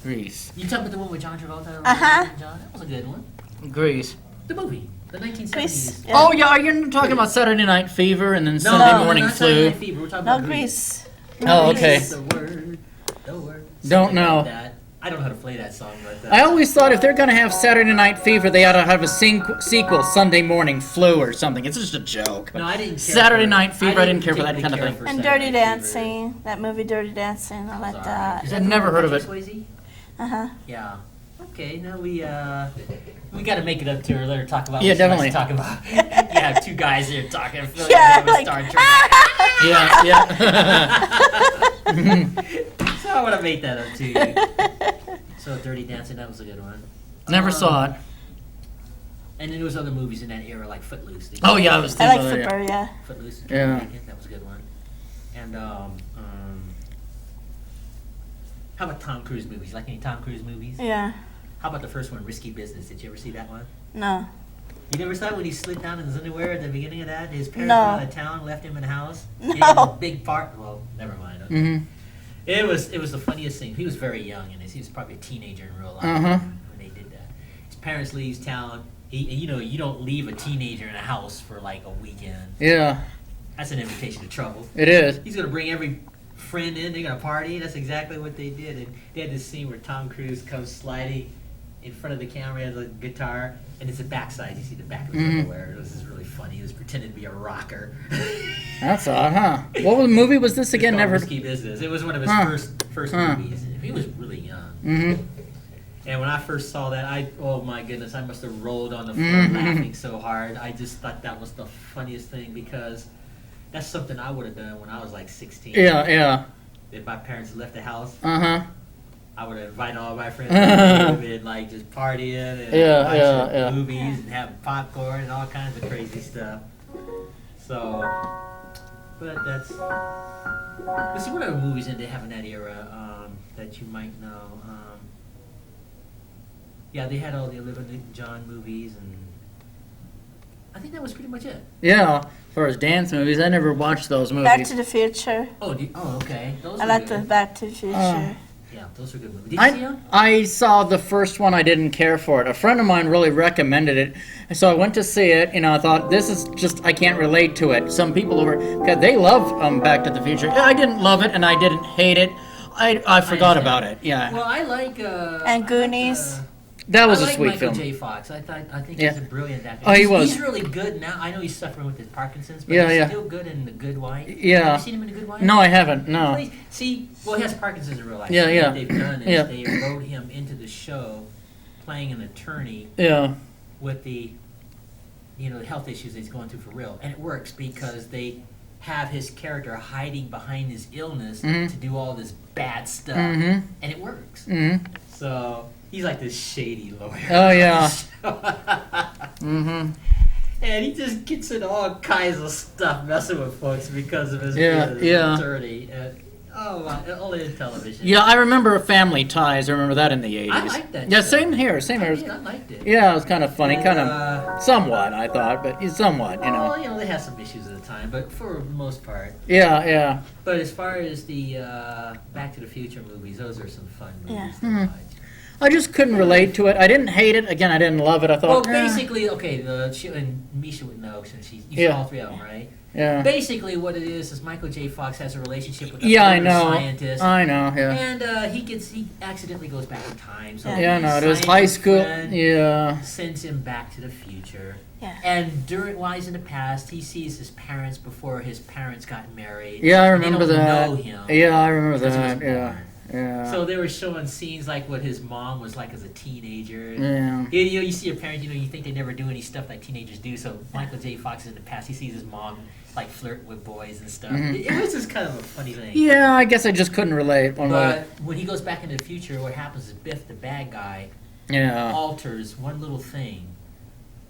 Grease. You talking about the one with John Travolta? Uh-huh. John? That was a good one. Grease. The movie, the 1970s. Grease. Yeah. Oh, yeah, you're talking about Saturday Night Fever and then Sunday Morning not Saturday Flu. Night Fever. We're talking No, about Grease. Oh, okay. The word. Don't Something know. Like that. I don't know how to play that song, but. I always thought if they're going to have Saturday Night Fever, they ought to have a sequel, Sunday Morning Flu or something. It's just a joke. No, I didn't care Saturday for- Night Fever, I didn't care for that particularly kind of care thing. for And Saturday Dirty Night Fever. Dancing. That movie, Dirty Dancing. I like Sorry. that. Is that I've the never one heard of with it. Patrick Swayze? Uh-huh. Yeah. Okay, now we got to make it up to her. Let her talk about Yeah, what she likes definitely. to talk about. You have two guys here talking. I feel like Yeah, we're having like, Star Trek. Yeah. So I want to make that up to you. So Dirty Dancing, that was a good one. Never saw it. And then there was other movies in that era, like Footloose. Did you Oh, see yeah, I was I like thinking about Football, yeah. Footloose. Yeah. That was a good one. And how about Tom Cruise movies? You like any Tom Cruise movies? Yeah. How about the first one, Risky Business? Did you ever see that one? No. You never saw it when he slid down in his underwear at the beginning of that? His parents No. went out of town, left him in the house. He No. had a big part. Well, never mind. Okay. Mm-hmm. It was the funniest thing. He was very young, and he was probably a teenager in real life Uh-huh. when they parents leaves town. You don't leave a teenager in a house for like a weekend. Yeah. That's an invitation to trouble. It is. He's gonna bring every friend in. They're gonna party. That's exactly what they did. And they had this scene where Tom Cruise comes sliding in front of the camera, he has a guitar, and it's a backside. You see the back of his underwear. This is really funny. He was pretending to be a rocker. That's odd, huh? What movie was this again? Never. Risky Business. It was one of his first movies. He was really young. Mm-hmm. And when I first saw that, oh my goodness, I must have rolled on the floor laughing so hard. I just thought that was the funniest thing because that's something I would have done when I was like 16. Yeah. If my parents left the house, Uh-huh. I would have invited all my friends and like just partying and watching movies and having popcorn and all kinds of crazy stuff. So, but let's see, what other movies did they have in that era that you might know? Yeah, they had all the Olivia Newton-John movies, and I think that was pretty much it. Yeah, as far as dance movies, I never watched those movies. Back to the Future. Oh, okay. Those I were like good. the Back to the Future. Yeah, those were good movies. Did you see them? I saw the first one. I didn't care for it. A friend of mine really recommended it, and so I went to see it. I thought this is just I can't relate to it. Some people because they love Back to the Future. I didn't love it, and I didn't hate it. I forgot about it. Yeah. Well, I like and Goonies. That was I a like sweet Michael film. J. Fox. I think Yeah. he's a brilliant actor. Oh, he was. He's really good now. I know he's suffering with his Parkinson's, but Yeah, he's yeah. still good in The Good Wife. Yeah. Have you seen him in The Good Wife? No, I haven't. No. He has Parkinson's in real life. Yeah, So yeah. What they've done is Yeah. they wrote him into the show playing an attorney Yeah. with the health issues that he's going through for real. And it works because they have his character hiding behind his illness to do all this bad stuff. Mm-hmm. And it works. Mm-hmm. So he's like this shady lawyer. Oh yeah. Mm-hmm. And he just gets into all kinds of stuff messing with folks because of his attorney. And, only in television. Yeah, I remember Family Ties. I remember that in the 80s. I liked that Yeah, show. same here. I liked it. Yeah, it was kind of funny, kind of And, somewhat, I thought, but somewhat, Well, they had some issues at the time, but for the most part. Yeah. But as far as the Back to the Future movies, those are some fun movies to watch. I just couldn't relate to it. I didn't hate it. Again, I didn't love it. I Well, thought. basically, okay, and Meesha would know since you saw all three of them, right? Yeah. Basically, what it is Michael J. Fox has a relationship with a Yeah, I know. scientist. I know. Yeah. And he accidentally goes back in time. So Yeah, no, it his was high scientist school. friend Yeah. sends him back to the future. Yeah. And while he's in the past, he sees his parents before his parents got married. Yeah, I and remember they don't that. know him Yeah, I remember because he was that. Yeah. born. Yeah. So they were showing scenes like what his mom was like as a teenager. Yeah. You see your parents, you think they never do any stuff like teenagers do. So Michael J. Fox in the past, he sees his mom like flirt with boys and stuff. It was just kind of a funny thing. Yeah, I guess I just couldn't relate. But when he goes back into the future, what happens is Biff, the bad guy, Yeah. alters one little thing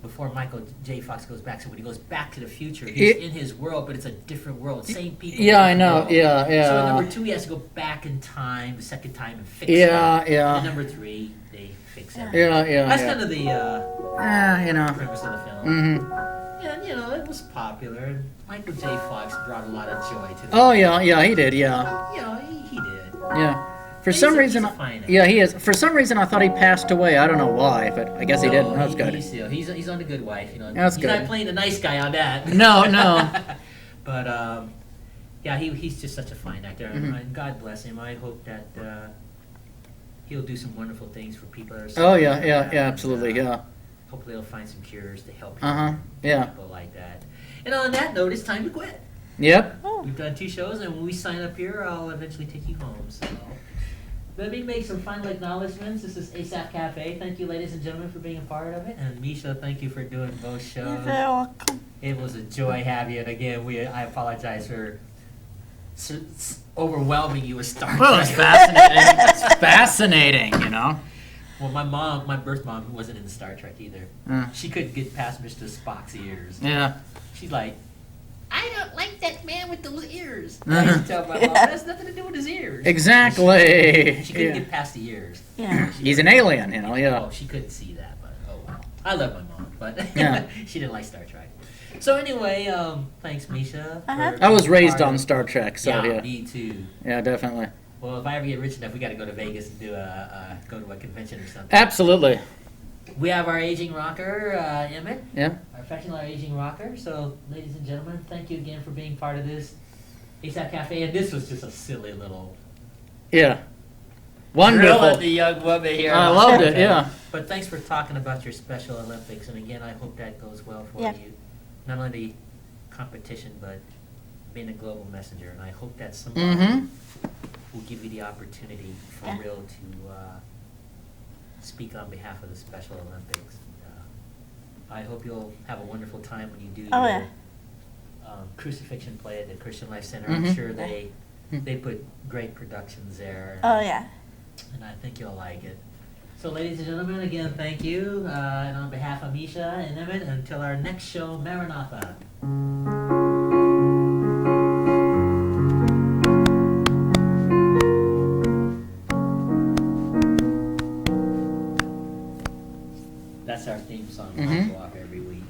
before Michael J. Fox goes back. So when he goes back to the future, he's in his world, but it's a different world. Same people. Yeah, I different know. world. Yeah. So in number 2, he has to go back in time, the second time, and fix it. Yeah. And in number 3, they fix it. Yeah. That's kind of the premise of the film. Mm-hmm. And, it was popular. And Michael J. Fox brought a lot of joy to the Oh yeah, he did. Yeah. He did. Yeah. For He's some a reason, fine actor. yeah, he is. For some reason, I thought he passed away. I don't know why, but I guess he did. No, That's good. He's on The Good Wife. That's he's good. not playing the nice guy on that. No. But he's just such a fine actor, and God bless him. I hope that he'll do some wonderful things for people that are suffering. Oh yeah, absolutely, yeah. Hopefully, he'll find some cures to help Yeah. people like that. And on that note, it's time to quit. Yep. We've done 2 shows, and when we sign up here, I'll eventually take you home. So let me make some final acknowledgments. This is Asaph Cafe. Thank you, ladies and gentlemen, for being a part of it. And Meesha, thank you for doing both You're shows. very welcome. It was a joy having you. And again, I apologize for overwhelming you with Star Well, it's Trek. fascinating. It's fascinating, Well, my birth mom, wasn't into Star Trek either. She couldn't get past Mr. Spock's ears. Yeah. She's like, I don't like that man with those ears. I used to tell my mom, that has nothing to do with his ears. Exactly. She couldn't get past the ears. Yeah. He's an alien, yeah. Oh, she couldn't see that, but oh well. I love my mom, but Yeah. she didn't like Star Trek. So anyway, thanks, Meesha. I was raised on Star Trek, so yeah. yeah. Me too. Yeah, definitely. Well, if I ever get rich enough, we got to go to Vegas and go to a convention or something. Absolutely. We have our aging rocker, Emmett. Yeah. Our affectionately aging rocker. So, ladies and gentlemen, thank you again for being part of this Asaph Cafe. And this was just a silly little Yeah. drill at Wonderful. the young woman here. I loved it, yeah. But thanks for talking about your Special Olympics. And again, I hope that goes well for Yeah. you. Not only the competition, but being a global messenger. And I hope that somebody Mm-hmm. will give you the opportunity for Yeah. real to speak on behalf of the Special Olympics. I hope you'll have a wonderful time when you do Oh, your yeah. crucifixion play at the Christian Life Center. Mhm. I'm sure they put great productions there. Oh, yeah. And I think you'll like it. So, ladies and gentlemen, again, thank you. And on behalf of Meesha and Emmett, until our next show, Maranatha. That's our theme song. Mhm. Walk every week.